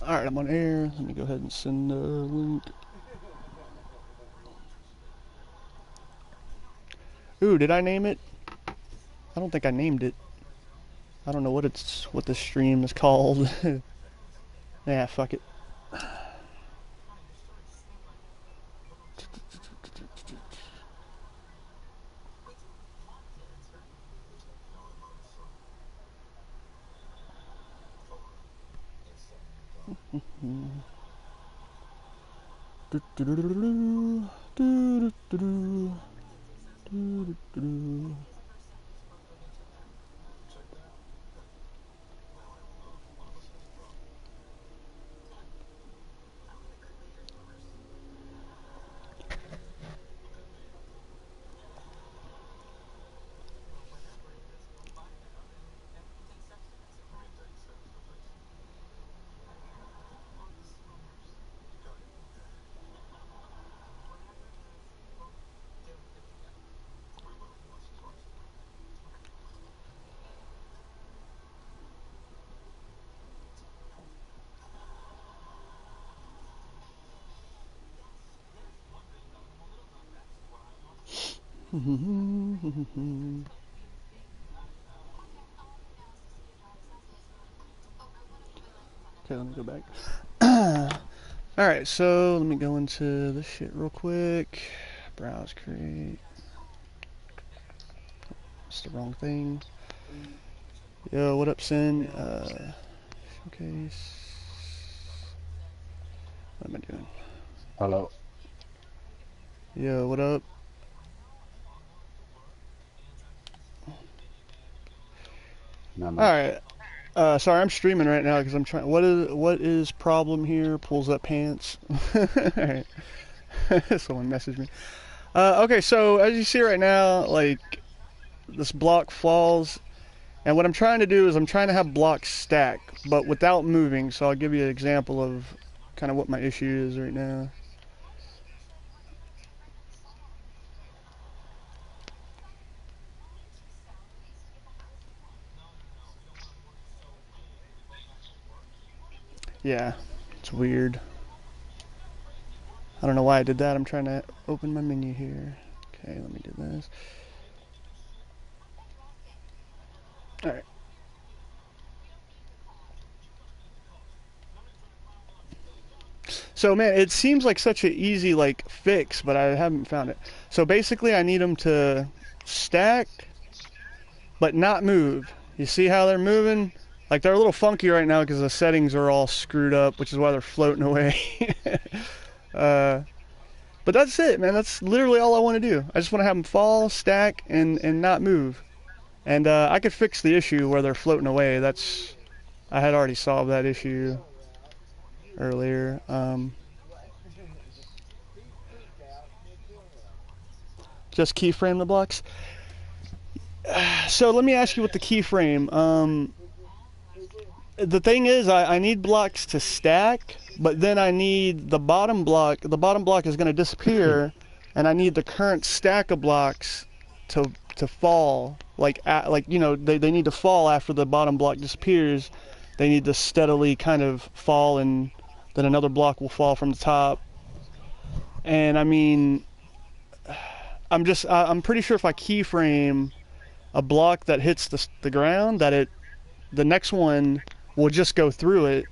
Alright, I'm on air. Let me go ahead and send the link. Ooh, did I name it? I don't think I named it. I don't know what this stream is called. Yeah, fuck it. Okay, let me go back. Alright, so let me go into this shit real quick. Browse, create. It's the wrong thing. Yo, what up, Sin? Showcase. What am I doing? Hello. Yo, what up? Not much. Alright. Sorry, I'm streaming right now because I'm trying. What is problem here? Pulls up pants. Alright. Someone messaged me. Okay, so as you see right now, like this block falls, and what I'm trying to do is I'm trying to have blocks stack, but without moving. So I'll give you an example of kind of what my issue is right now. Yeah, it's weird. I don't know why I did that. I'm trying to open my menu here. Okay, let me do this. Alright. So man, it seems like such an easy like fix, but I haven't found it. So basically I need them to stack, but not move. You see how they're moving? Like they're a little funky right now because the settings are all screwed up, which is why they're floating away. uh, but that's it, man. That's literally all I want to do. I just want to have them fall, stack, and not move. And I could fix the issue where they're floating away. I had already solved that issue earlier. Just keyframe the blocks. So let me ask you with the keyframe. The thing is, I need blocks to stack, but then I need the bottom block. The bottom block is going to disappear, and I need the current stack of blocks to fall. Like you know, they need to fall after the bottom block disappears. They need to steadily kind of fall, and then another block will fall from the top. And I mean, I'm pretty sure if I keyframe a block that hits the ground, that the next one will just go through it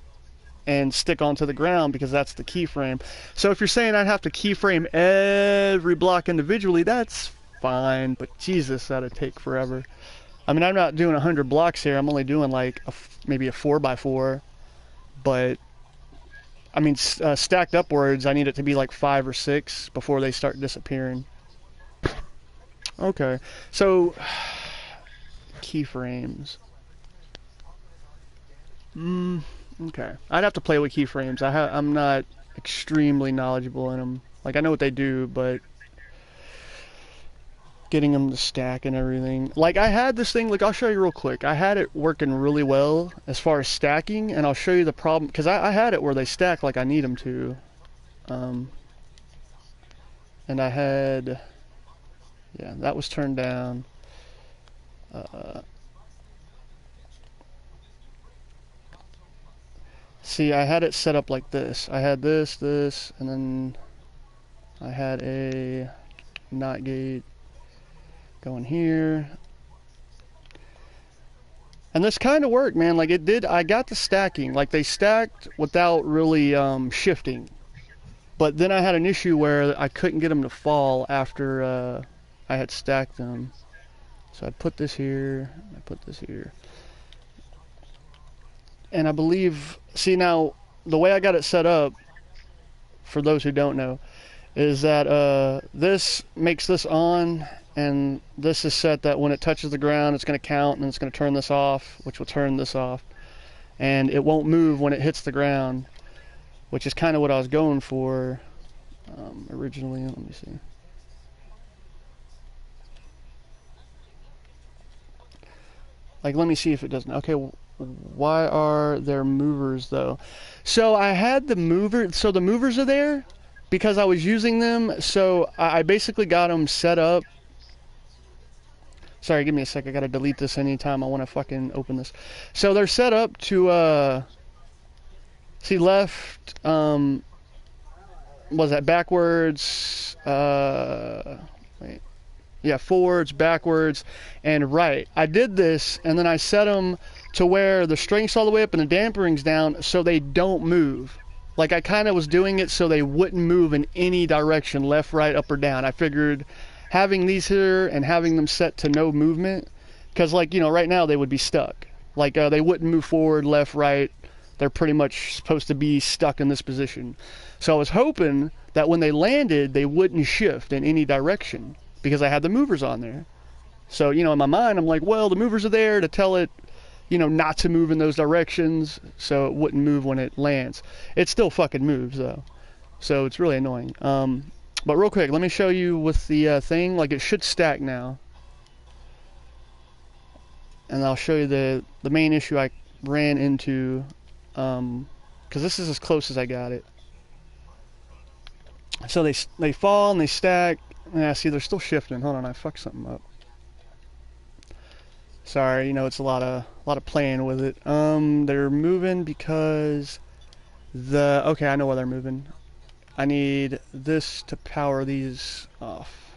and stick onto the ground because that's the keyframe. So if you're saying I'd have to keyframe every block individually, that's fine, but Jesus, that'd take forever. I mean, I'm not doing 100 blocks here. I'm only doing like maybe a 4x4, but I mean, stacked upwards, I need it to be like 5 or 6 before they start disappearing. Okay, so keyframes. Okay, I'd have to play with keyframes. I'm not extremely knowledgeable in them. Like I know what they do, but getting them to stack and everything. Like I had this thing. Like I'll show you real quick. I had it working really well as far as stacking, and I'll show you the problem because I had it where they stack like I need them to. And I had, yeah, that was turned down. See, I had it set up like this. I had this, and then I had a NOT gate going here. And this kind of worked, man. Like it did, I got the stacking. Like they stacked without really shifting. But then I had an issue where I couldn't get them to fall after I had stacked them. So I put this here, I put this here. And I believe, see now, the way I got it set up, for those who don't know, is that this makes this on, and this is set that when it touches the ground, it's going to count, and it's going to turn this off, which will turn this off. And it won't move when it hits the ground, which is kind of what I was going for originally. Let me see. Like, let me see if it doesn't. Okay, why are there movers, though? So I had the mover, so the movers are there because I was using them, so I basically got them set up. Sorry, give me a sec. I gotta delete this anytime I want to fucking open this. So they're set up to, see left, was that backwards, wait. Yeah, forwards, backwards, and right. I did this, and then I set them to where the strength's all the way up and the dampering's down so they don't move. Like I kind of was doing it so they wouldn't move in any direction, left, right, up, or down. I figured having these here and having them set to no movement, because like, you know, right now they would be stuck. Like they wouldn't move forward, left, right. They're pretty much supposed to be stuck in this position. So I was hoping that when they landed, they wouldn't shift in any direction, because I had the movers on there. So, you know, in my mind, I'm like, well, the movers are there to tell it, you know, not to move in those directions, so it wouldn't move when it lands. It still fucking moves, though. So it's really annoying. But real quick, let me show you with the thing. Like, it should stack now. And I'll show you the main issue I ran into, because this is as close as I got it. So they fall and they stack. Yeah, see, they're still shifting. Hold on, I fucked something up. Sorry, you know, it's a lot of playing with it. They're moving because okay, I know why they're moving. I need this to power these off,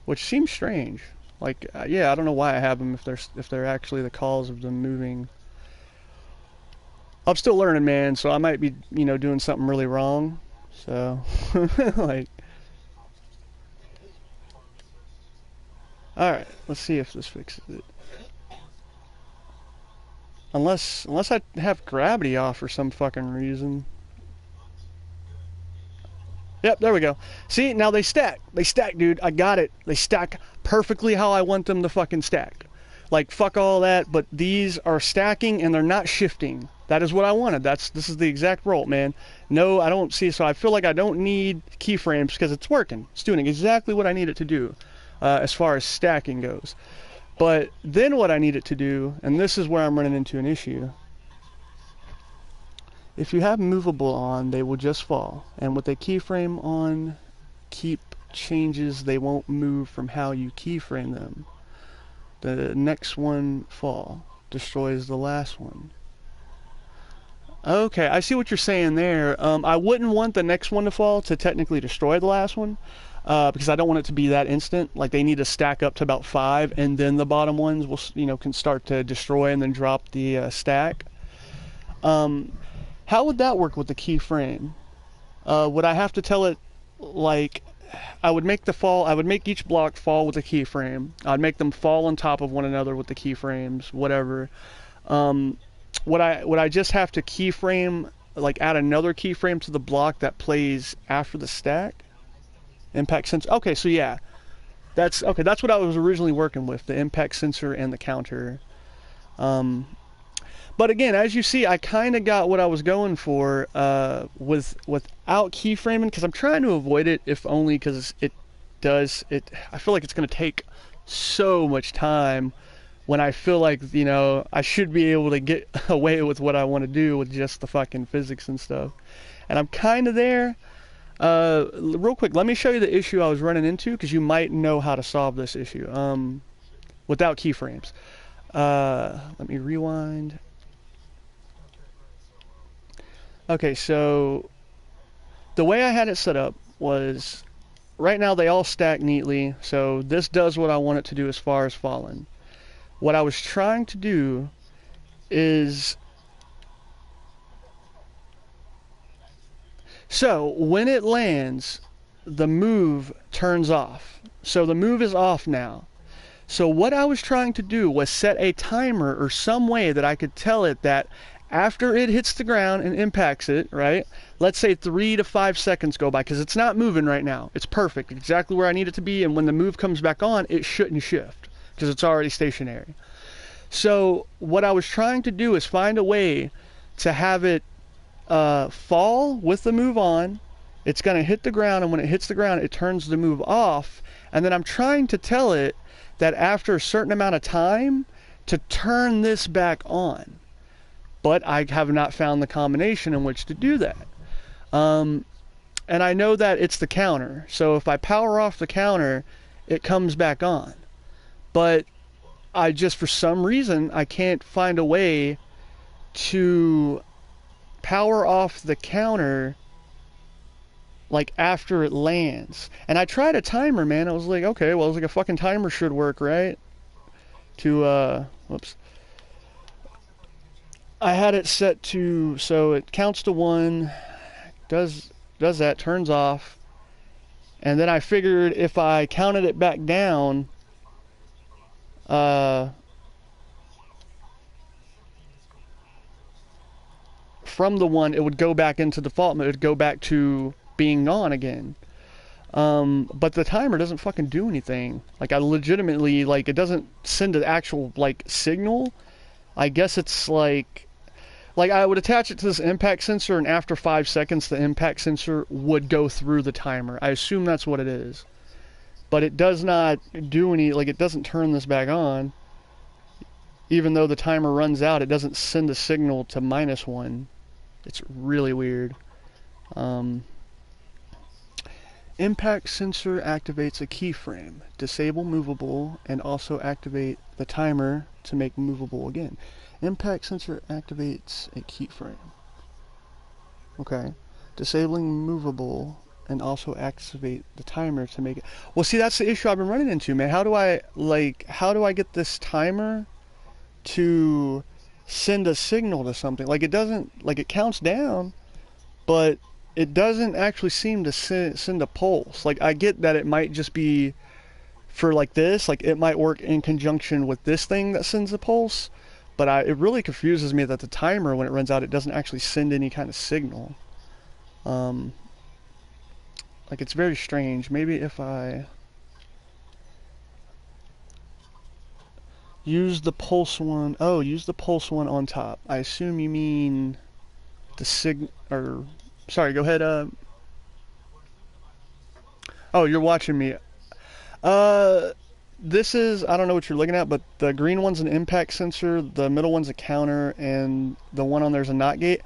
which seems strange. Like, yeah, I don't know why I have them if they're actually the cause of them moving. I'm still learning, man, so I might be, you know, doing something really wrong. So, like, all right, let's see if this fixes it. Unless I have gravity off for some fucking reason. Yep, there we go. See, now they stack. They stack, dude. I got it. They stack perfectly how I want them to fucking stack. Like, fuck all that, but these are stacking and they're not shifting. That is what I wanted. This is the exact roll, man. No, I don't see, so I feel like I don't need keyframes because it's working. It's doing exactly what I need it to do as far as stacking goes. But then what I need it to do, and this is where I'm running into an issue. If you have movable on, they will just fall. And with a keyframe on, keep changes, they won't move from how you keyframe them. The next one fall destroys the last one. Okay, I see what you're saying there. I wouldn't want the next one to fall to technically destroy the last one, because I don't want it to be that instant. Like, they need to stack up to about 5, and then the bottom ones will, you know, can start to destroy and then drop the stack. How would that work with the keyframe? Would I have to tell it, like, I would make each block fall with a keyframe. I'd make them fall on top of one another with the keyframes, whatever. Would I just have to keyframe, like add another keyframe to the block that plays after the stack? Impact sensor. Okay, so yeah, that's what I was originally working with, the impact sensor and the counter. But again, as you see, I kind of got what I was going for without keyframing, because I'm trying to avoid it, if only because I feel like it's going to take so much time when I feel like, you know, I should be able to get away with what I want to do with just the fucking physics and stuff. And I'm kind of there. Real quick, let me show you the issue I was running into, because you might know how to solve this issue without keyframes. Let me rewind. Okay, so the way I had it set up was right now they all stack neatly, so this does what I want it to do as far as falling. What I was trying to do is, so when it lands, the move turns off. So the move is off now. So what I was trying to do was set a timer or some way that I could tell it that after it hits the ground and impacts it, right? Let's say 3 to 5 seconds go by, because it's not moving right now. It's perfect, exactly where I need it to be, and when the move comes back on, it shouldn't shift, because it's already stationary. So what I was trying to do is find a way to have it fall with the move on. It's going to hit the ground, and when it hits the ground, it turns the move off, and then I'm trying to tell it that after a certain amount of time to turn this back on. But I have not found the combination in which to do that. And I know that it's the counter. So if I power off the counter, it comes back on. But I just, for some reason, I can't find a way to power off the counter like after it lands. And I tried a timer, man. I was like, okay, well, I was like, a fucking timer should work, right? Whoops. I had it set to, so it counts to 1, does that, turns off, and then I figured if I counted it back down, from the 1, it would go back into default mode. It would go back to being on again. But the timer doesn't fucking do anything. Like, I legitimately, like, it doesn't send an actual, like, signal. I guess it's like I would attach it to this impact sensor, and after 5 seconds, the impact sensor would go through the timer. I assume that's what it is. But it does not do any, like, it doesn't turn this back on. Even though the timer runs out, it doesn't send a signal to -1. It's really weird. Impact sensor activates a keyframe. Disable movable, and also activate the timer to make movable again. Impact sensor activates a keyframe. Okay. Disabling movable and also activate the timer to make it. Well, see, that's the issue I've been running into, man. How do I get this timer to send a signal to something? Like, it doesn't, like, it counts down, but it doesn't actually seem to send a pulse. Like, I get that it might just be for like this, like it might work in conjunction with this thing that sends a pulse. But it really confuses me that the timer, when it runs out, it doesn't actually send any kind of signal. Like, it's very strange. Maybe if I use the pulse one. Oh, use the pulse one on top. I assume you mean the or sorry, go ahead. Oh, you're watching me. This is, I don't know what you're looking at, but the green one's an impact sensor, the middle one's a counter, and the one on there's a NOT gate.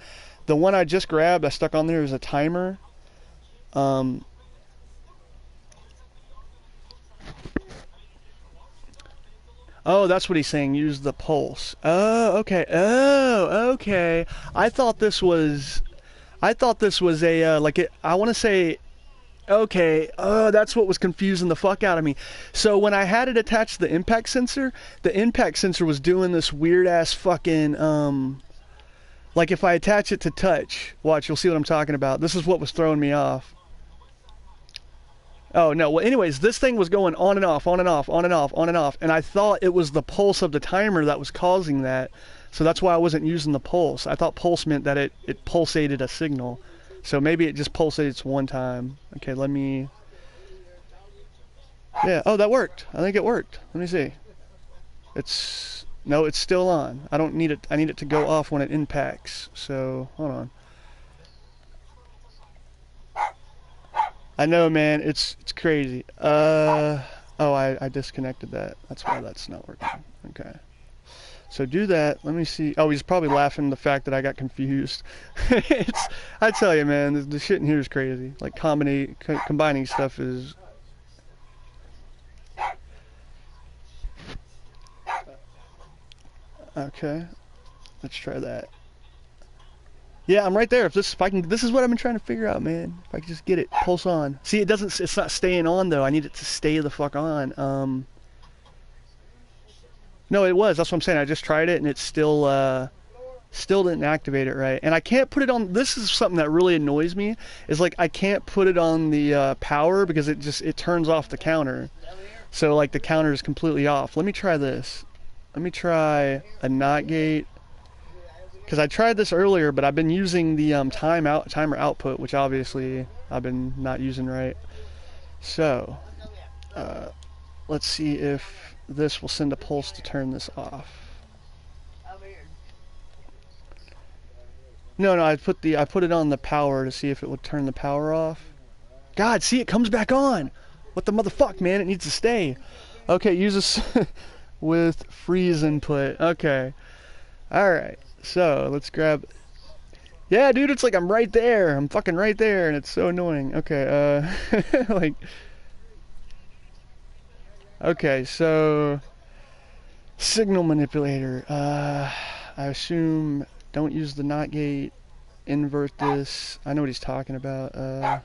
The one I just grabbed, I stuck on there, is a timer. Oh, that's what he's saying, use the pulse. Oh, okay. Oh, okay. I thought this was a, like, I want to say, okay, oh, that's what was confusing the fuck out of me. So when I had it attached to the impact sensor was doing this weird ass fucking, like, if I attach it to touch, watch, you'll see what I'm talking about. This is what was throwing me off. Oh, no, well, anyways, this thing was going on and off, on and off, on and off, on and off, and I thought it was the pulse of the timer that was causing that, so that's why I wasn't using the pulse. I thought pulse meant that it pulsated a signal. So maybe it just pulsates one time. Okay, let me... Yeah, oh, that worked. I think it worked. Let me see. No, it's still on. I don't need it. I need it to go off when it impacts. So, hold on. I know, man. It's crazy. Oh, I disconnected that. That's why that's not working. Okay. So do that. Let me see. Oh, he's probably laughing at the fact that I got confused. I tell you, man, the shit in here is crazy. Like, combining stuff is... Okay, let's try that. Yeah, I'm right there. If I can, this is what I've been trying to figure out, man. If I can just get it, pulse on. See, it doesn't. It's not staying on though. I need it to stay the fuck on. No, it was. That's what I'm saying. I just tried it and it still didn't activate it right. And I can't put it on. This is something that really annoys me. Is like I can't put it on the power because it turns off the counter. So like the counter is completely off. Let me try this. Let me try a NOT gate. Because I tried this earlier, but I've been using the timer output, which obviously I've been not using right. So, let's see if this will send a pulse to turn this off. No, I put it on the power to see if it would turn the power off. God, see, it comes back on. What the motherfuck, man? It needs to stay. Okay, use this with freeze input. Okay. All right. So let's grab. Yeah, dude, it's like I'm right there. I'm fucking right there, and it's so annoying. Okay, like. Okay, so signal manipulator. I assume don't use the NOT gate. Invert this. I know what he's talking about.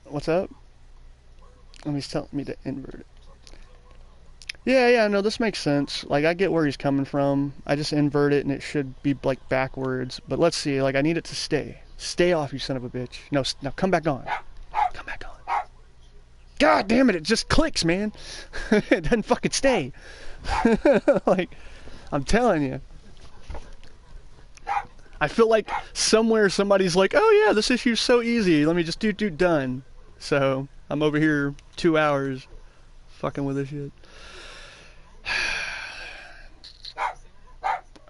What's up? Oh, he's telling me to invert it. Yeah, no, this makes sense. Like, I get where he's coming from. I just invert it and it should be, like, backwards. But let's see, like, I need it to stay. Stay off, you son of a bitch. No, now come back on. Come back on. God damn it, it just clicks, man. It doesn't fucking stay. Like, I'm telling you. I feel like somewhere somebody's like, oh yeah, this issue's so easy. Let me just do done. So, I'm over here 2 hours fucking with this shit.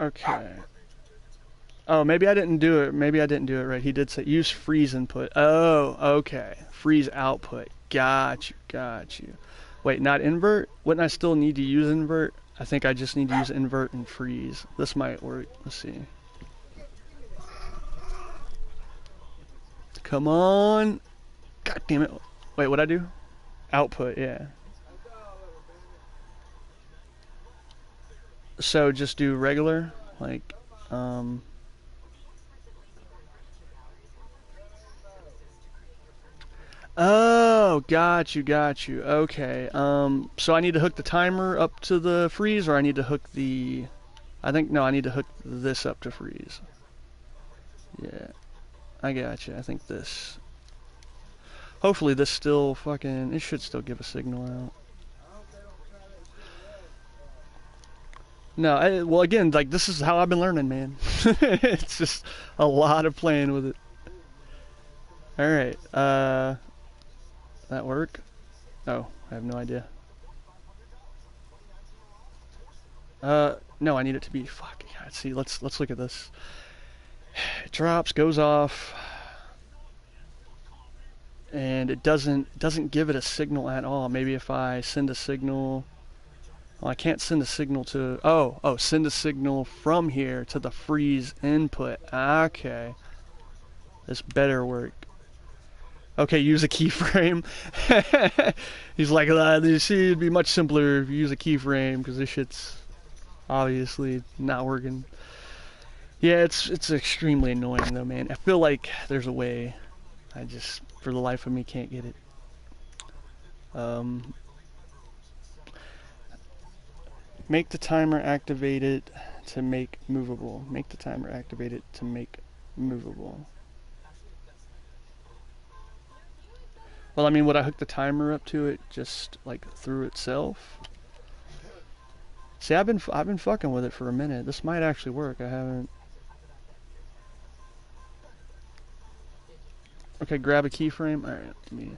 Okay. Oh, maybe I didn't do it. Maybe I didn't do it right. He did say use freeze input. Oh, okay. Freeze output. Got you. Wait, not invert? Wouldn't I still need to use invert? I think I just need to use invert and freeze. This might work. Let's see. Come on. God damn it. Wait, what'd I do? Output, yeah. So just do regular, like, Oh, got you. Okay. So I need to hook the timer up to the freeze, or I need to hook the... no, I need to hook this up to freeze. Yeah. I got you. I think this... Hopefully this still fucking... It should still give a signal out. No, well, again, like, this is how I've been learning, man. It's just a lot of playing with it. Alright, that work? Oh, I have no idea. No, I need it to be... Fuck, yeah, see, let's look at this. It drops, goes off, and it doesn't give it a signal at all. Maybe if I send a signal... Well, I can't send a signal to... Oh, send a signal from here to the freeze input. Okay. This better work. Okay, use a keyframe. He's like, you see, it'd be much simpler if you use a keyframe, because this shit's obviously not working. Yeah, it's extremely annoying, though, man. I feel like there's a way. I just, for the life of me, can't get it. Make the timer activated to make movable. Make the timer activated to make movable. Well, I mean, would I hook the timer up to it just like through itself? See, I've been fucking with it for a minute. This might actually work. I haven't. Okay, grab a keyframe. All right, let me.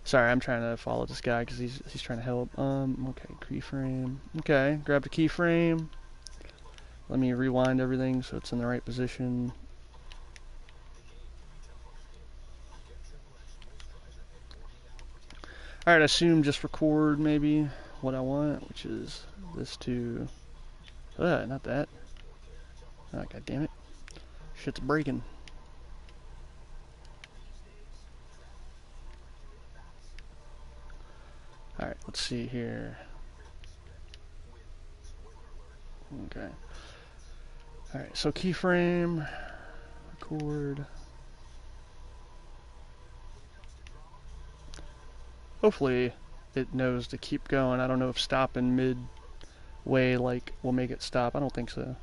Sorry, I'm trying to follow this guy because he's trying to help. Okay, keyframe. Okay, grab the keyframe. Let me rewind everything so it's in the right position. Alright, I assume just record maybe what I want, which is this to... not that. Oh, god damn it. Shit's breaking. Alright, let's see here. Okay. Alright, so keyframe, record. Hopefully it knows to keep going. I don't know if stopping midway like will make it stop. I don't think so.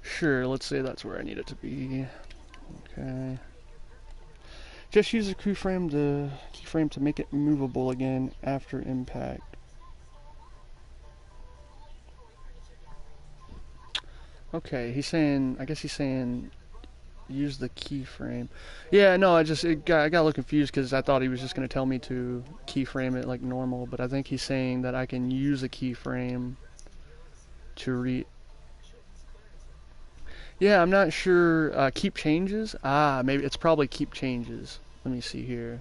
Sure, let's say that's where I need it to be. Okay. Just use the keyframe to make it movable again after impact. Okay, he's saying, I guess he's saying use the keyframe. Yeah, no, I got a little confused because I thought he was just going to tell me to keyframe it like normal, but I think he's saying that I can use a keyframe to Yeah, I'm not sure. Keep changes? Ah, maybe it's probably keep changes. Let me see here.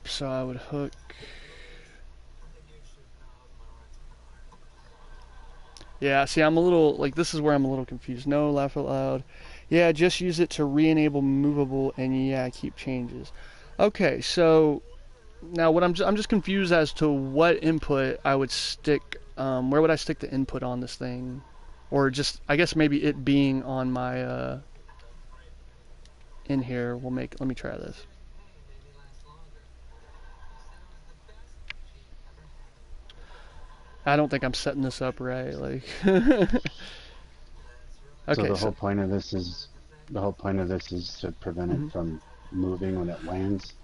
So I would hook. Yeah, see, I'm a little, like, this is where I'm a little confused. No, laugh out loud. Yeah, just use it to re-enable movable and yeah, keep changes. Okay, so now what I'm just confused as to what input I would stick, where would I stick the input on this thing? Or just, I guess maybe it being on my, in here will make, let me try this. I don't think I'm setting this up right, like. So Okay, the whole point of this is to prevent it from moving when it lands,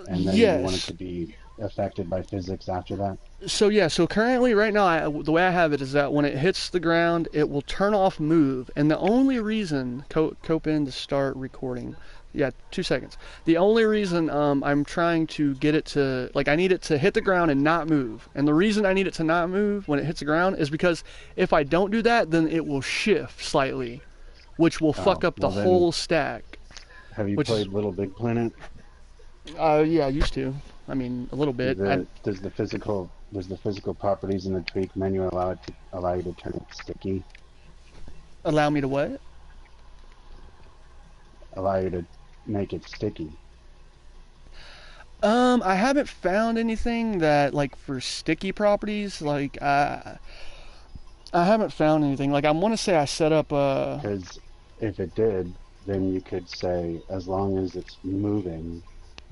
and then you want it yes. to be affected by physics after that. So yeah, so currently right now the way I have it is that when it hits the ground, it will turn off move, and the only reason cope in to start recording. Yeah, 2 seconds. The only reason I'm trying to get it to, like, I need it to hit the ground and not move. And the reason I need it to not move when it hits the ground is because if I don't do that, then it will shift slightly, which will fuck up the Well whole then, stack. have you Which is, played Little Big Planet? yeah, I used to. I mean, a little bit. Does the physical properties in the tweak menu allow you to turn it sticky? Allow me to what? Allow you to make it sticky? I haven't found anything that, like, for sticky properties, like, I haven't found anything. Like, I want to say I set up, Because if it did, then you could say as long as it's moving,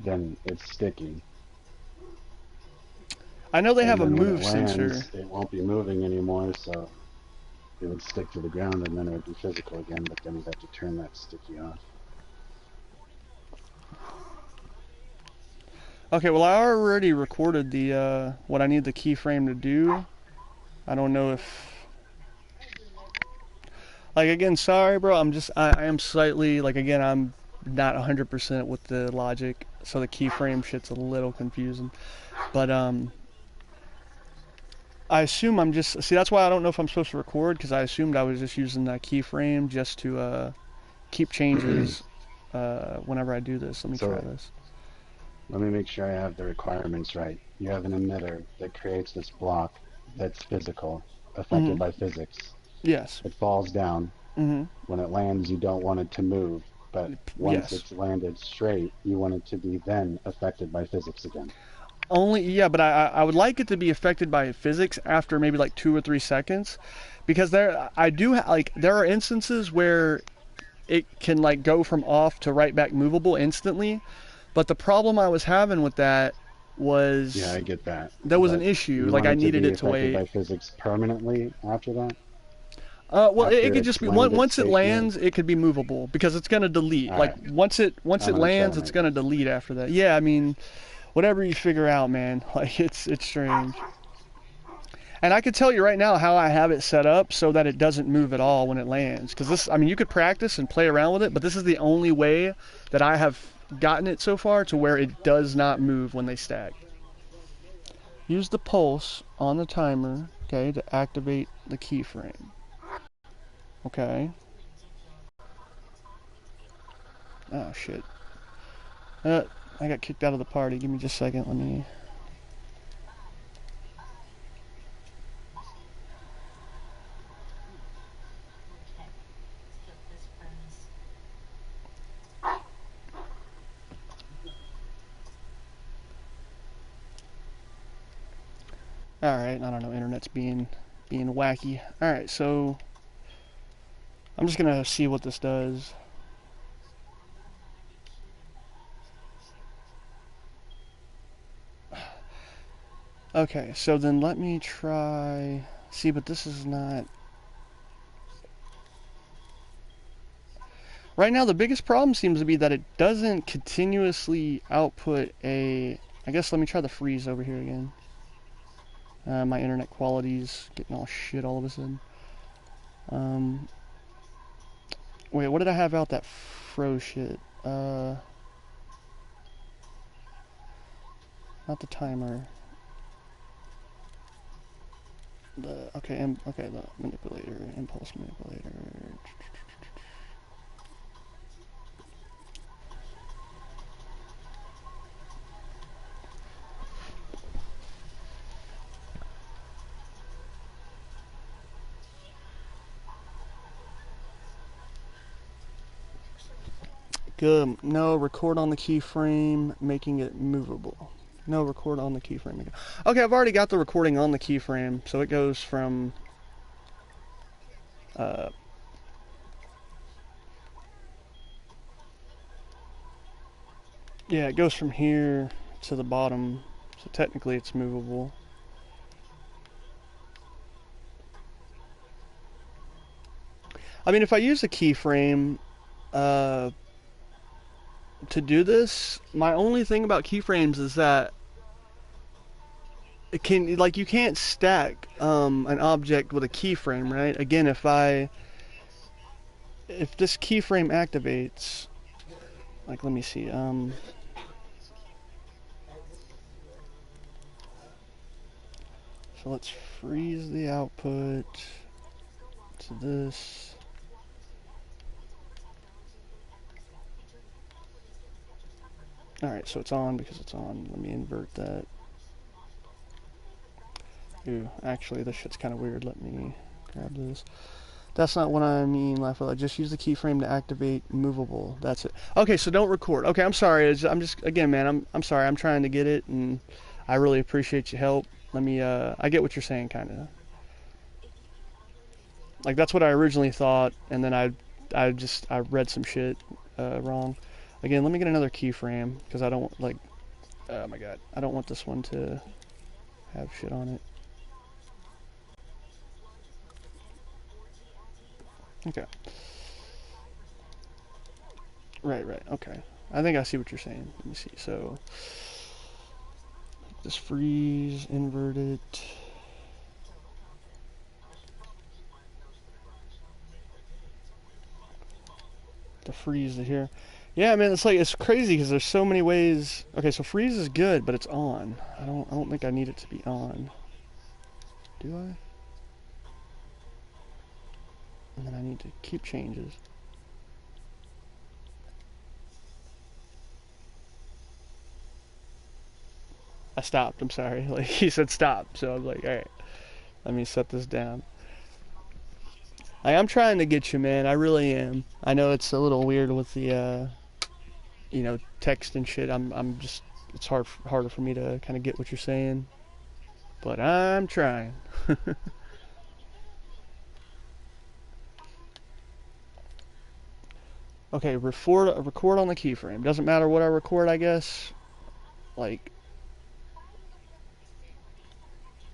then it's sticky. I know they have And a then when it move sensor. lands, it won't be moving anymore, so it would stick to the ground and then it would be physical again, but then you'd have to turn that sticky off. Okay, well, I already recorded the, what I need the keyframe to do. I don't know if, like, again, sorry, bro, I am slightly, like, again, I'm not 100% with the logic, so the keyframe shit's a little confusing. But, I assume I'm just, see, that's why I don't know if I'm supposed to record, because I assumed I was just using that keyframe just to, keep changes, whenever I do this. Let me try So this. let me make sure I have the requirements right. You have an emitter that creates this block that's physical, affected by physics. Yes. It falls down. When it lands, you don't want it to move, but once Yes. it's landed straight, you want it to be then affected by physics again. Only, yeah, but I would like it to be affected by physics after maybe like 2 or 3 seconds, because there are instances where it can like go from off to right back movable instantly, but the problem I was having with that Yeah, was I get that. there was an But issue. you Like want I it to needed be it to affected wait. by physics permanently after that? Well, it After could just it's be landed once it stationary? lands, it could be movable because it's gonna delete. All Like right. once I'm it going to try lands, to it's make it. gonna delete after that. Yeah, I mean, whatever you figure out, man. Like it's strange. And I could tell you right now how I have it set up so that it doesn't move at all when it lands. Because this, I mean, you could practice and play around with it, but this is the only way that I have gotten it so far to where it does not move when they stack. Use the pulse on the timer, okay, to activate the keyframe. Okay. Oh, shit. I got kicked out of the party. Give me just a second. Let me... All right, I don't know. Internet's being wacky. All right, so I'm just gonna see what this does. Okay, so then let me try. See, but this is not. Right now, the biggest problem seems to be that it doesn't continuously output a. I guess let me try the freeze over here again. My internet quality's getting all shit all of a sudden. Wait, what did I have out that froze shit? Not the timer. Okay, the manipulator, impulse manipulator. Good. No, record on the keyframe, making it movable. No, record on the keyframe. Okay, I've already got the recording on the keyframe, so it goes from uh, yeah, it goes from here to the bottom, so technically it's movable. I mean, if I use a keyframe to do this, my only thing about keyframes is that it can, like, you can't stack an object with a keyframe, right? Again, if this keyframe activates, like, let me see, so let's freeze the output to this. Alright, so it's on because it's on. Let me invert that. Ooh, actually, this shit's kind of weird. Let me grab this. That's not what I mean, Lafayette. Just use the keyframe to activate movable. That's it. Okay, so don't record. Okay, I'm sorry. I'm just, again, man, I'm sorry. I'm trying to get it, and I really appreciate your help. Let me, I get what you're saying, kind of. Like, that's what I originally thought, and then I read some shit wrong. Again, let me get another keyframe, because I don't, like, oh my god, I don't want this one to have shit on it. Okay. Right, okay. I think I see what you're saying. Let me see. So, just freeze, invert it. To freeze it here. Yeah, man, it's like, it's crazy because there's so many ways. Okay, so freeze is good, but it's on. I don't think I need it to be on. Do I? And then I need to keep changes. I stopped, I'm sorry. Like, he said stop, so I'm like, alright, let me set this down. I'm trying to get you, man. I really am. I know it's a little weird with the, text and shit. I'm just, it's harder for me to kind of get what you're saying. But I'm trying. Okay, record on the keyframe. Doesn't matter what I record, I guess. Like,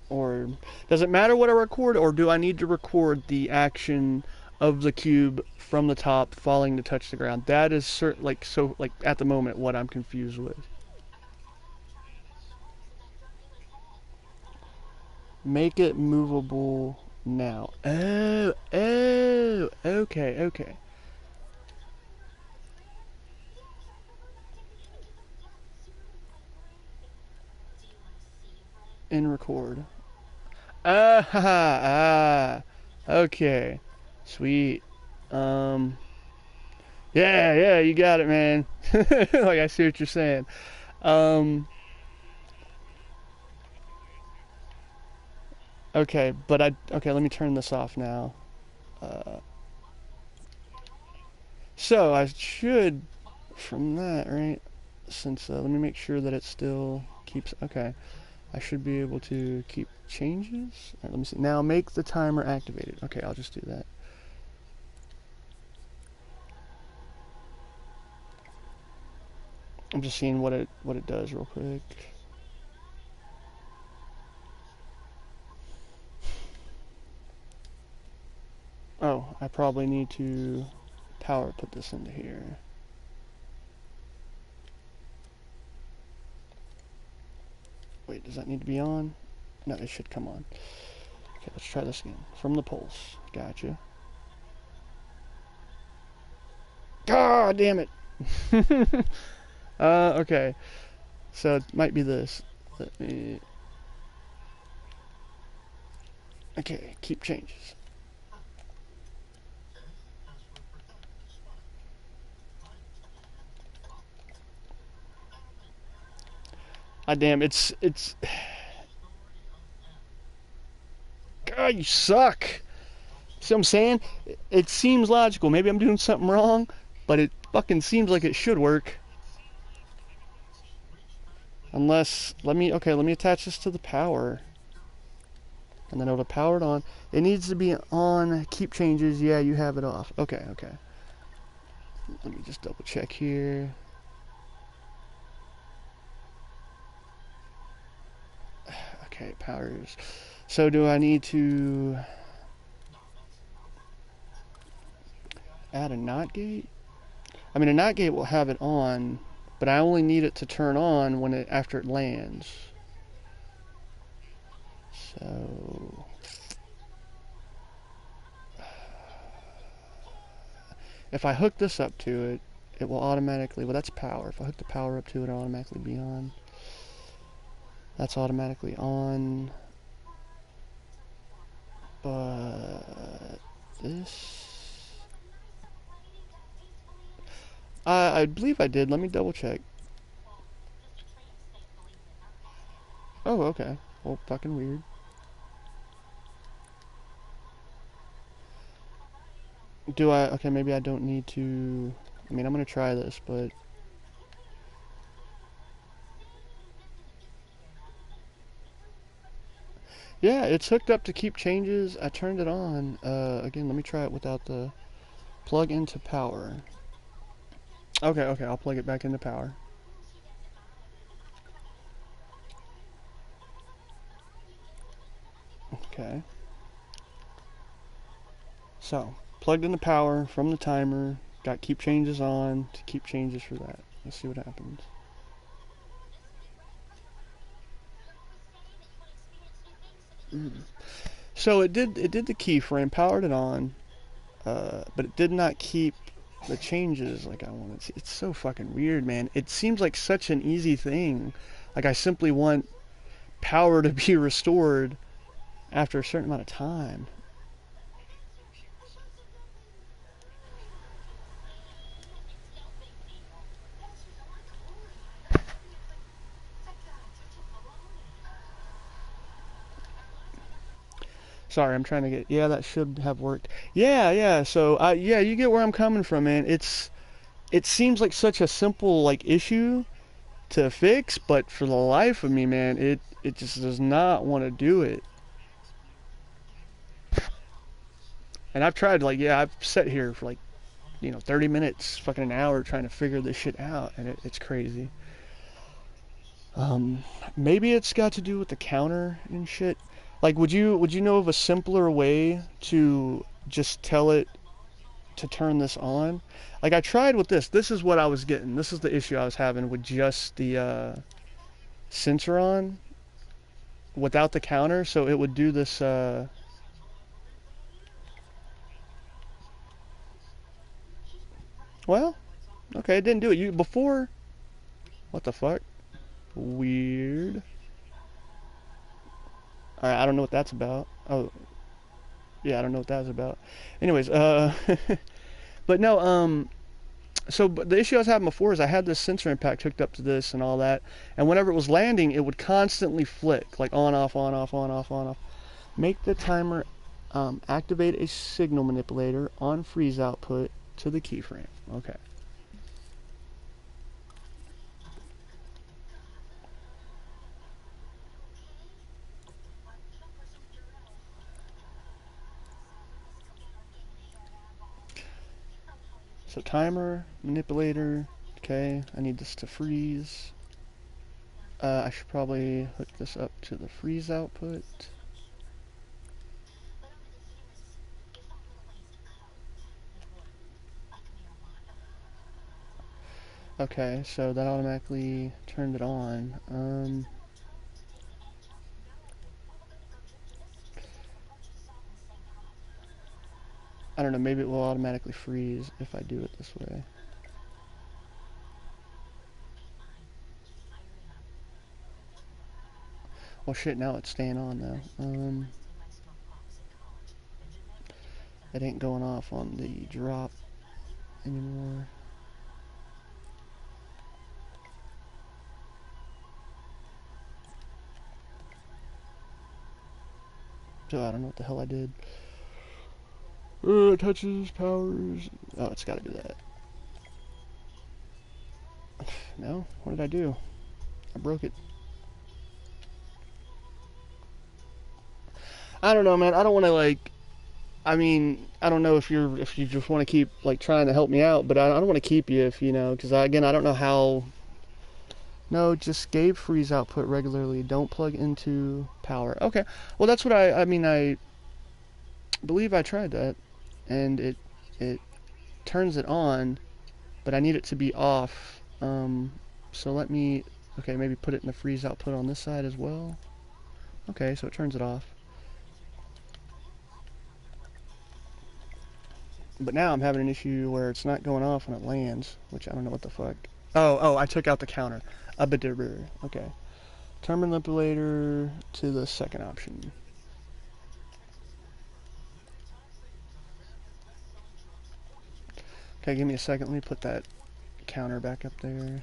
or does it matter what I record, or do I need to record the action of the cube from the top falling to touch the ground? That is like at the moment what I'm confused with. Make it movable now. Oh, okay. In record. Okay. Sweet. Yeah, you got it, man. Like, I see what you're saying. Okay, okay, let me turn this off now. So I should, from that, right? Since, let me make sure that it still keeps, okay. I should be able to keep changes. All right, let me see. Now make the timer activated. Okay, I'll just do that. I'm just seeing what it does real quick. Oh, I probably need to power put this into here. Wait, does that need to be on? No, it should come on. Okay, let's try this again. From the pulse. Gotcha. God damn it! Okay. So it might be this. Let me... Okay, keep changes. Ah, damn, it's... God, you suck! See what I'm saying? It seems logical. Maybe I'm doing something wrong, but it fucking seems like it should work. Unless, let me attach this to the power. And then it'll power it on. It needs to be on keep changes. Yeah, you have it off. Okay, okay. Let me just double check here. Okay, powers. So do I need to add a NOT gate? I mean, a NOT gate will have it on, but I only need it to turn on when after it lands. So if I hook this up to it, it will automatically, well, that's power. If I hook the power up to it, it'll automatically be on. That's automatically on. But this... I believe I did. Let me double check. Oh, okay. Well, fucking weird. Do I... Okay, maybe I don't need to... I mean, I'm gonna try this, but... Yeah, it's hooked up to keep changes. I turned it on. Again, let me try it without the plug into power. Okay, okay, I'll plug it back into power. Okay. So, plugged into power from the timer. Got keep changes on to keep changes for that. Let's see what happens. So it did the keyframe, powered it on, but it did not keep the changes like I wanted to. It's so fucking weird, man. It seems like such an easy thing. Like I simply want power to be restored after a certain amount of time. Sorry, I'm trying to get... Yeah, that should have worked. Yeah, yeah. So, yeah, you get where I'm coming from, man. It seems like such a simple like issue to fix, but for the life of me, man, it just does not want to do it. And I've tried, like, yeah, I've sat here for like, 30 minutes, fucking an hour trying to figure this shit out, and it's crazy. Maybe it's got to do with the counter and shit. Like, would you know of a simpler way to just tell it to turn this on? Like, I tried with this. This is what I was getting. This is the issue I was having with just the sensor on without the counter. So it would do this. Well, okay, it didn't do it. You before. What the fuck? Weird. All right, I don't know what that's about. Oh, yeah, I don't know what that's about. Anyways, but no, so but the issue I was having before is I had this sensor impact hooked up to this and all that, and whenever it was landing, it would constantly flick, like on, off, on, off, on, off, on, off. Make the timer activate a signal manipulator on freeze output to the keyframe. Okay. So timer, manipulator. Okay, I need this to freeze. I should probably hook this up to the freeze output. Okay, so that automatically turned it on. I don't know, maybe it will automatically freeze if I do it this way. Well, shit, now it's staying on though. It ain't going off on the drop anymore. So I don't know what the hell I did. It touches, powers. Oh, it's gotta do that. No? What did I do? I broke it. I don't know, man. I don't want to like. I mean, I don't know if you just want to keep like trying to help me out, but I don't want to keep you if you know, because again, I don't know how. No, just gave freeze output regularly. Don't plug into power. Okay. Well, that's what I mean. I believe I tried that, and it turns it on, but I need it to be off. So let me. Okay, maybe put it in the freeze output on this side as well. Okay, so it turns it off. But now I'm having an issue where it's not going off when it lands, which I don't know what the fuck. Oh, I took out the counter. Okay. Turn manipulator to the second option. Okay, give me a second. Let me put that counter back up there.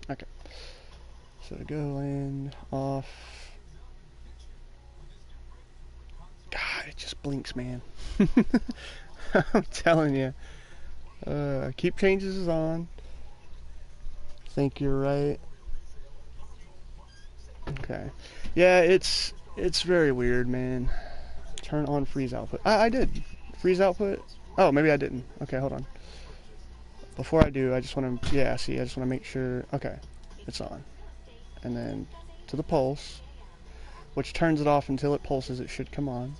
Okay. So to go in, off. God, it just blinks, man. I'm telling you. Keep changes is on. Think you're right. Okay. Yeah, it's very weird, man. Turn on freeze output. I did. Freeze output? Oh, maybe I didn't. Okay, hold on. Before I do, I just want to, yeah, see, I just want to make sure, okay, it's on. And then to the pulse, which turns it off until it pulses, it should come on.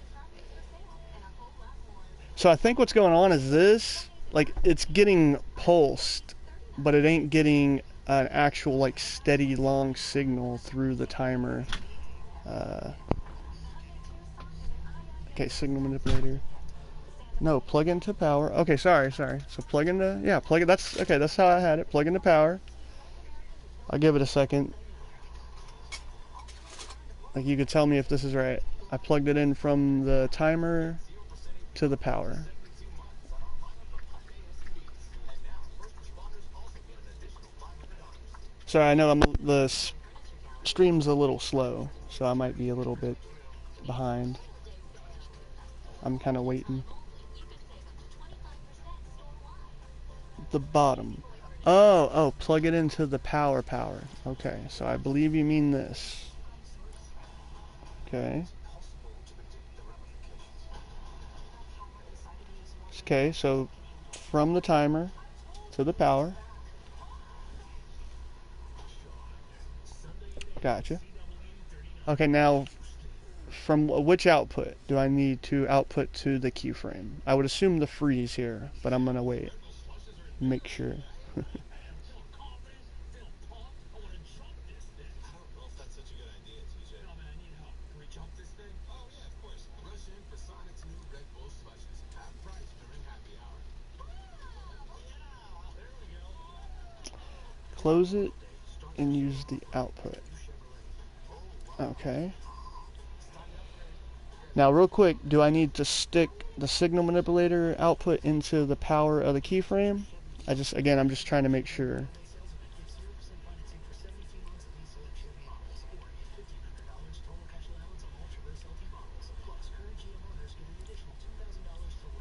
So I think what's going on is this, like, it's getting pulsed, but it ain't getting an actual, like, steady, long signal through the timer. Okay, signal manipulator. No, plug into power. Okay, sorry. So plug into, yeah, plug it. That's, okay, that's how I had it. Plug into power. I'll give it a second. Like, you could tell me if this is right. I plugged it in from the timer to the power. Sorry, I know the stream's a little slow, so I might be a little bit behind. I'm kind of waiting. The bottom. Oh, plug it into the power. Okay, so I believe you mean this. Okay. Okay, so from the timer to the power. Gotcha. Okay, now from which output do I need to output to the keyframe? I would assume the freeze here, but I'm gonna wait. Make sure. Close it and use the output. Okay. Now real quick, do I need to stick the signal manipulator output into the power of the keyframe? I'm just trying to make sure.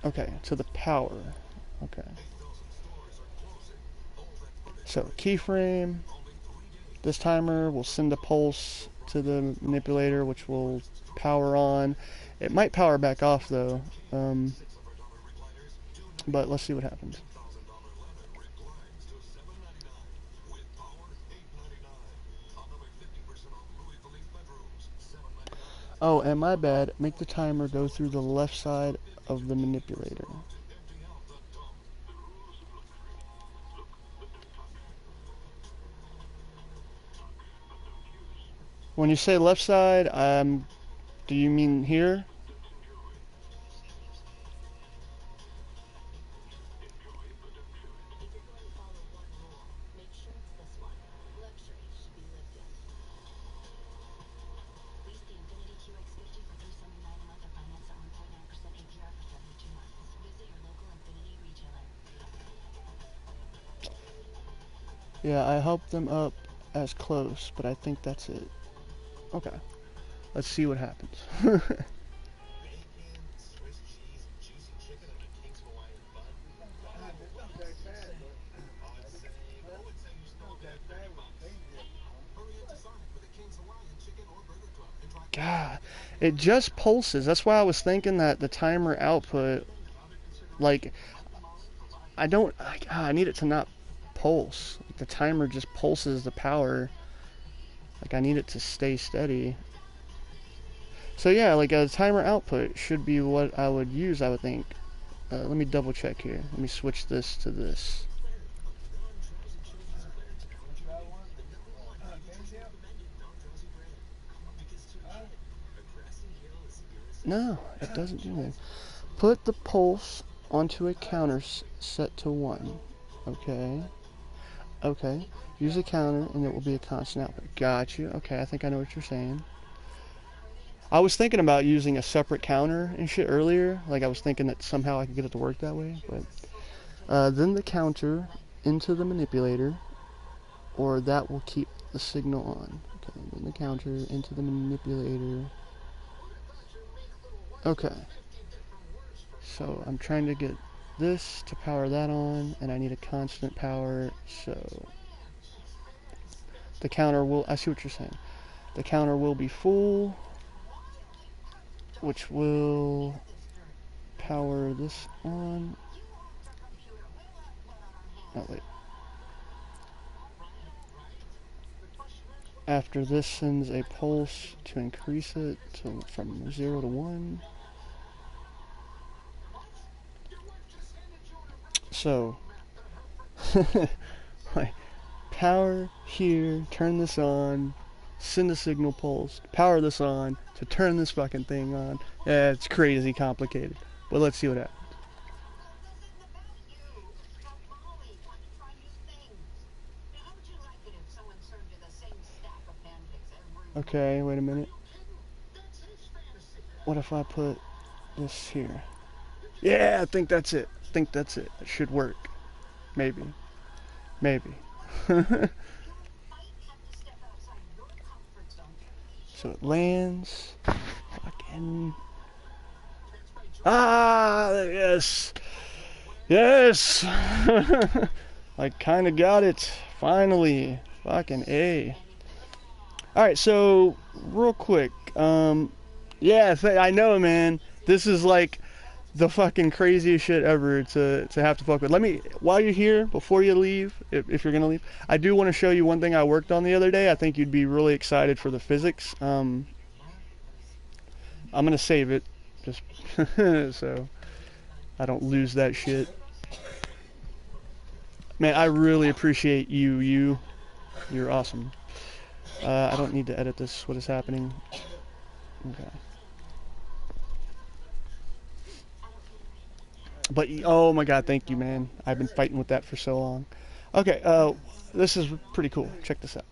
Okay, to the power. Okay. So keyframe, this timer will send a pulse to the manipulator, which will power on. It might power back off though, but let's see what happens. Oh, and my bad, make the timer go through the left side of the manipulator. When you say left side, do you mean here? Yeah, I helped them up as close, but I think that's it. Okay, let's see what happens. God, it just pulses. That's why I was thinking that the timer output, like, I need it to not pulse. Like, the timer just pulses the power. Like, I need it to stay steady. So yeah, like a timer output should be what I would use, I would think. Let me double check here. Let me switch this to this. No, it doesn't do that. Put the pulse onto a counter set to 1. Okay. Okay. Use a counter and it will be a constant output. Got you. Okay, I think I know what you're saying. I was thinking about using a separate counter and shit earlier. Like I was thinking that somehow I could get it to work that way. But then the counter into the manipulator, or that will keep the signal on. Okay, then the counter into the manipulator. Okay. So I'm trying to get this to power that on, and I need a constant power, so the counter will, I see what you're saying. The counter will be full, which will power this on. Oh, wait. After this sends a pulse to increase it from 0 to 1. So, like, power here, turn this on, send a signal pulse, power this on, to turn this fucking thing on. Yeah, it's crazy complicated. But let's see what happens. Okay, wait a minute. What if I put this here? Yeah, I think that's it. I think that's it. It should work. Maybe. Maybe. So it lands. Fucking. Ah, yes. Yes. I kind of got it. Finally. Fucking A. Alright, so, real quick. Yeah, I know, man. This is like the fucking craziest shit ever to have to fuck with. Let me, while you're here, before you leave, if you're gonna leave, I do want to show you one thing I worked on the other day. I think you'd be really excited for the physics. I'm gonna save it, just so I don't lose that shit. Man, I really appreciate you. You're awesome. I don't need to edit this. What is happening? Okay. But, oh my god, thank you, man. I've been fighting with that for so long. Okay, this is pretty cool. Check this out.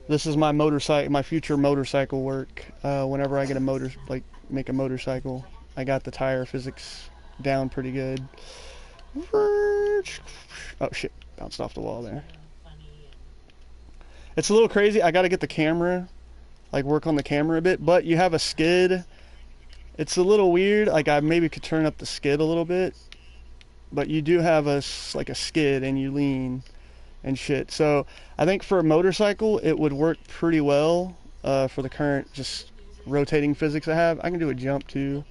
This is my motorcycle, my future motorcycle work. Whenever I get a make a motorcycle, I got the tire physics down pretty good. Oh shit, bounced off the wall there. It's a little crazy. I gotta get the camera, like work on the camera a bit, but you have a skid. It's a little weird, like I maybe could turn up the skid a little bit, but you do have like a skid and you lean, and shit. So I think for a motorcycle, it would work pretty well for the current just rotating physics I have. I can do a jump too.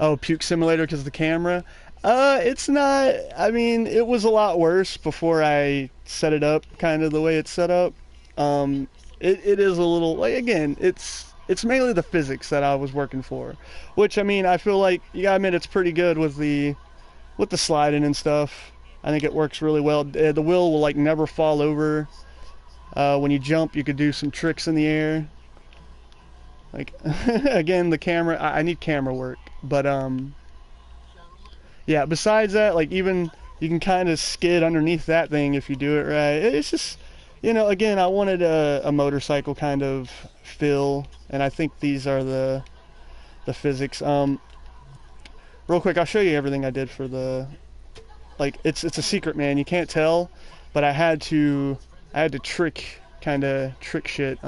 Oh, puke simulator because of the camera. It's not. I mean, it was a lot worse before I set it up, kind of the way it's set up. Um, it is a little like again, it's mainly the physics that I was working for, which I mean, I feel like you gotta admit it's pretty good with the sliding and stuff. I think it works really well. The wheel will like never fall over. When you jump, you could do some tricks in the air. Like again, the camera. I need camera work, but yeah. Besides that, like even you can kind of skid underneath that thing if you do it right. It's just, again, I wanted a motorcycle kind of feel, and I think these are the physics. Real quick, I'll show you everything I did for the. Like it's a secret, man. You can't tell, but I had to kind of trick shit.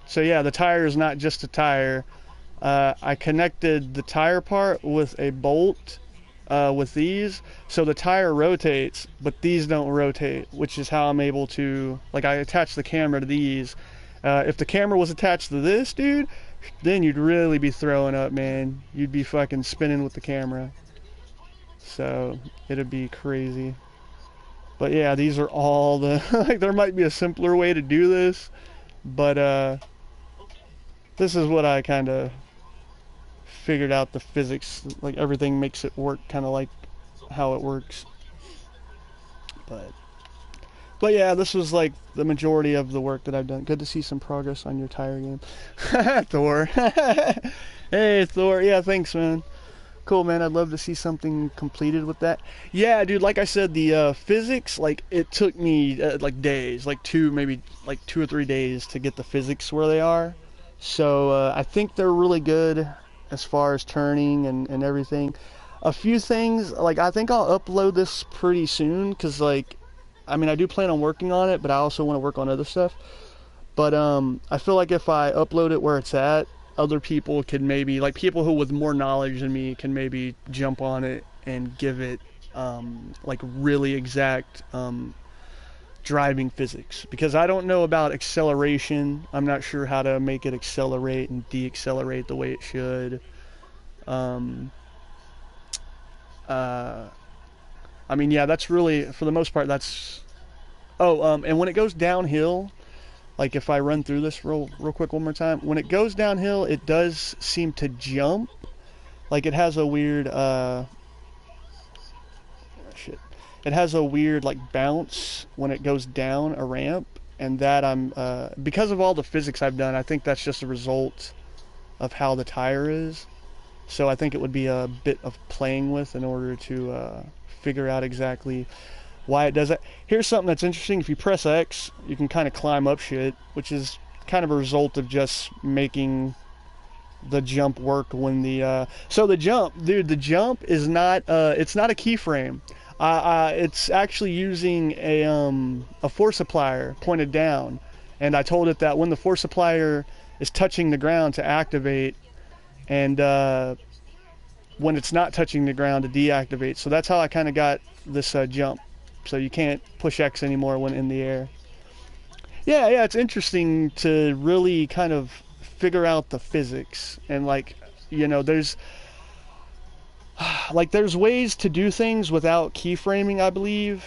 So yeah, the tire is not just a tire. I connected the tire part with a bolt with these, so the tire rotates, but these don't rotate, which is how I'm able to, like, I attach the camera to these. If the camera was attached to this, dude, then you'd really be throwing up, man. You'd be fucking spinning with the camera. So it'd be crazy. But yeah, these are all the, like, there might be a simpler way to do this, but this is what I kind of figured out the physics, like everything makes it work kind of like how it works. But yeah, this was like the majority of the work that I've done. Good to see some progress on your tire game. Thor. Hey Thor, yeah, thanks man. Cool, man. I'd love to see something completed with that. Yeah, dude, like I said, the physics, like it took me like days, like maybe like 2 or 3 days to get the physics where they are. So I think they're really good as far as turning and everything. A few things, like I think I'll upload this pretty soon because like, I mean, I do plan on working on it, but I also want to work on other stuff. But I feel like if I upload it where it's at, other people can maybe, like people who with more knowledge than me can maybe jump on it and give it like really exact driving physics, because I don't know about acceleration. I'm not sure how to make it accelerate and deaccelerate the way it should. Um, uh, I mean, yeah, that's really, for the most part, that's... Oh, and when it goes downhill, like if I run through this real quick one more time, when it goes downhill, it does seem to jump. Like it has a weird, shit. It has a weird like bounce when it goes down a ramp, and that because of all the physics I've done, I think that's just a result of how the tire is. So I think it would be a bit of playing with in order to figure out exactly why it does that. Here's something that's interesting. If you press X, you can kind of climb up shit, which is kind of a result of just making the jump work when so the jump, dude, the jump is not it's not a keyframe. It's actually using a force applier pointed down, and I told it that when the force applier is touching the ground to activate, and when it's not touching the ground to deactivate. So that's how I kind of got this jump. So you can't push X anymore when in the air. Yeah, it's interesting to really kind of figure out the physics, and like, there's ways to do things without keyframing, I believe.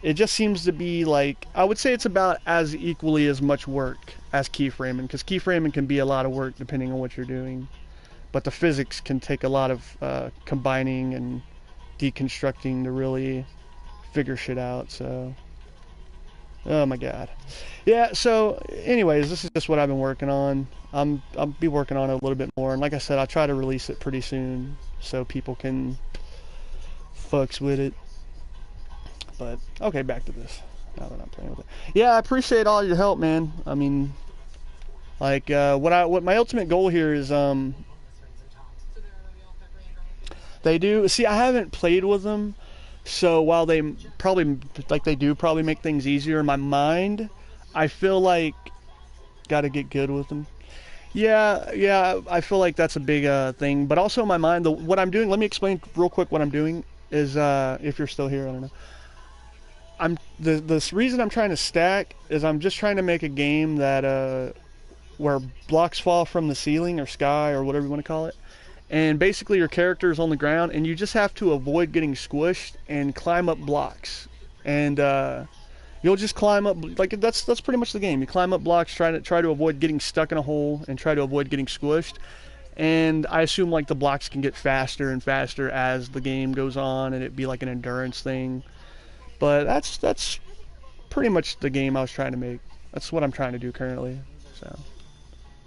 It just seems to be like, I would say it's about as equally as much work as keyframing, because keyframing can be a lot of work depending on what you're doing, but the physics can take a lot of combining and deconstructing to really figure shit out. So, oh my god. Yeah, so anyways, this is just what I've been working on. I'll be working on it a little bit more, and like I said, I'll try to release it pretty soon so people can fucks with it. But okay, back to this. Now that I'm playing with it. Yeah, I appreciate all your help, man. I mean, like what my ultimate goal here is they do, see, I haven't played with them, so while they probably, like they do probably make things easier in my mind, I feel like gotta get good with them. Yeah, I feel like that's a big thing, but also in my mind, what I'm doing, let me explain real quick what I'm doing. is if you're still here, I don't know. The reason I'm trying to stack is I'm just trying to make a game that where blocks fall from the ceiling or sky or whatever you want to call it, and basically your character is on the ground and you just have to avoid getting squished and climb up blocks, and you'll just climb up like that's pretty much the game. You climb up blocks, try to avoid getting stuck in a hole and try to avoid getting squished. And I assume like the blocks can get faster and faster as the game goes on, and it'd be like an endurance thing. But that's pretty much the game I was trying to make. That's what I'm trying to do currently. So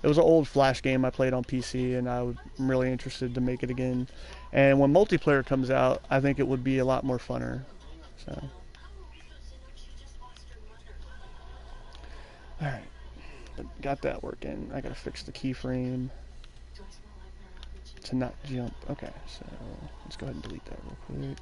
it was an old Flash game I played on PC, and I'm really interested to make it again. And when multiplayer comes out, I think it would be a lot more funner. So, all right, got that working. I gotta fix the keyframe to not jump. Okay, so let's go ahead and delete that real quick.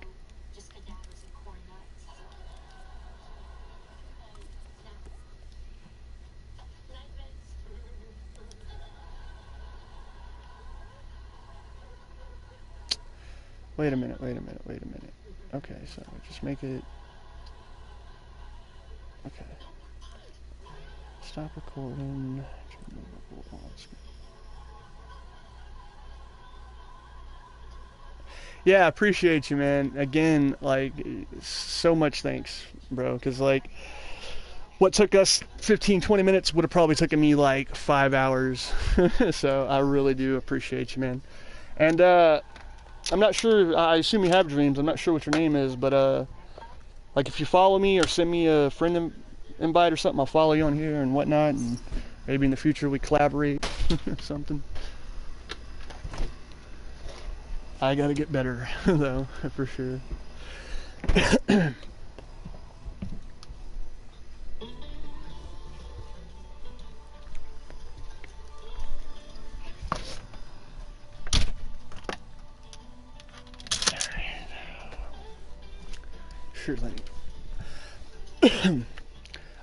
Wait a minute. Okay, so just make it. Okay. Stop recording. Yeah, I appreciate you, man. Again, like, so much thanks, bro. Because, like, what took us 15, 20 minutes would have probably taken me, like, 5 hours. So I really do appreciate you, man. And, I'm not sure, I assume you have dreams. I'm not sure what your name is, but, like, if you follow me or send me a friend invite or something, I'll follow you on here and whatnot. And maybe in the future we collaborate or something. I gotta get better, though, for sure. Sure thing.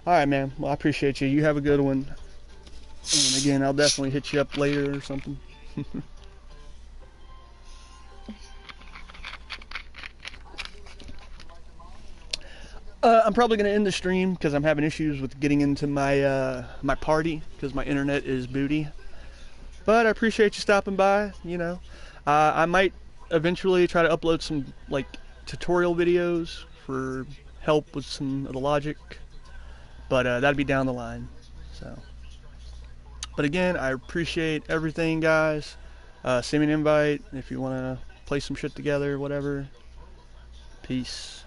Alright, man. Well, I appreciate you. You have a good one. And again, I'll definitely hit you up later or something. I'm probably going to end the stream because I'm having issues with getting into my my party because my internet is booty. But I appreciate you stopping by. You know, I might eventually try to upload some like tutorial videos for help with some of the logic, but that'd be down the line. So, but again, I appreciate everything, guys. Send me an invite if you want to play some shit together, whatever. Peace.